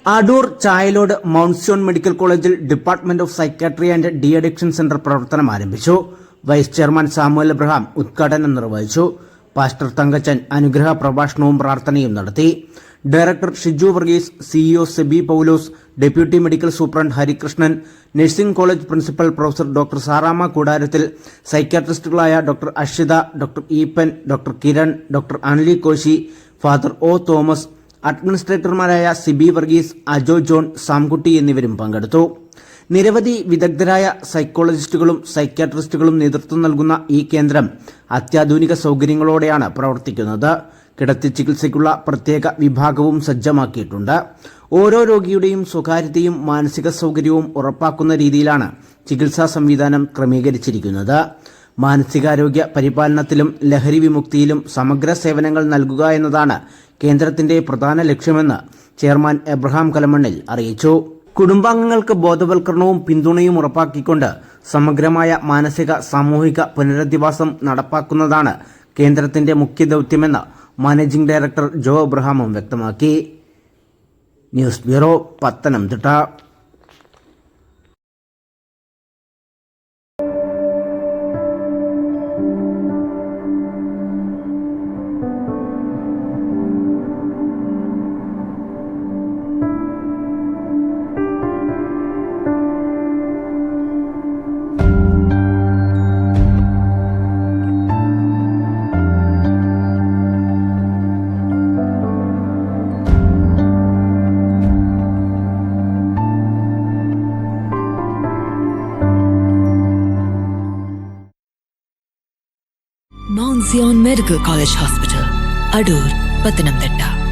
Adoor Chayalode mount Zion medical കോളേജിൽ department of psychiatry and de addiction centre പ്രവർത്തനം ആരംഭിച്ചു. Vice chairman Samuel Abraham ഉദ്ഘാടനം നിർവഹിച്ചു. പാസ്റ്റർ തങ്കച്ചൻ അനുഗ്രഹ പ്രഭാഷണവും പ്രാർത്ഥനയും നടത്തി. Director Shiju Varghese, CEO Sebi Paulose, deputy medical superintendent Harikrishnan, nursing college principal professor doctor Sarama Koodarathil, സൈക്യാട്രിസ്റ്റുകളായ doctor Ashitha, doctor Eapen, doctor Kiran, doctor Anli Koshy, father O Thomas, അഡ്മിനിസ്ട്രേറ്റർമാരായ സിബി വർഗീസ്, അജോ ജോൺ, സാംകുട്ടി എന്നിവരും പങ്കെടുത്തു. നിരവധി വിദഗ്ധരായ സൈക്കോളജിസ്റ്റുകളും സൈക്യാട്രിസ്റ്റുകളും നേതൃത്വം നൽകുന്ന ഈ കേന്ദ്രം അത്യാധുനിക സൗകര്യങ്ങളോടെയാണ് പ്രവർത്തിക്കുന്നത്. കിടത്തി ചികിത്സയ്ക്കുള്ള പ്രത്യേക വിഭാഗവും സജ്ജമാക്കിയിട്ടുണ്ട്. ഓരോ രോഗിയുടെയും സ്വകാര്യതയും മാനസിക സൗകര്യവും ഉറപ്പാക്കുന്ന രീതിയിലാണ് ചികിത്സാ സംവിധാനം ക്രമീകരിച്ചിരിക്കുന്നത്. മാനസികാരോഗ്യ പരിപാലനത്തിലും ലഹരി വിമുക്തിയിലും സമഗ്ര സേവനങ്ങൾ നൽകുക എന്നതാണ് കേന്ദ്രത്തിന്റെ പ്രധാന ലക്ഷ്യമെന്ന് ചെയർമാൻ എബ്രഹാം കലമണ്ണിൽ അറിയിച്ചു. കുടുംബാംഗങ്ങൾക്ക് ബോധവൽക്കരണവും പിന്തുണയും ഉറപ്പാക്കിക്കൊണ്ട് സമഗ്രമായ മാനസിക സാമൂഹിക പുനരധിവാസം നടപ്പാക്കുന്നതാണ് കേന്ദ്രത്തിന്റെ മുഖ്യ ദൗത്യമെന്ന് മാനേജിംഗ് ഡയറക്ടർ ജോ എബ്രഹാമും വ്യക്തമാക്കി. News bureau, Pathanamthitta. Mount Zion Medical College Hospital, Adur, Pathanamthitta.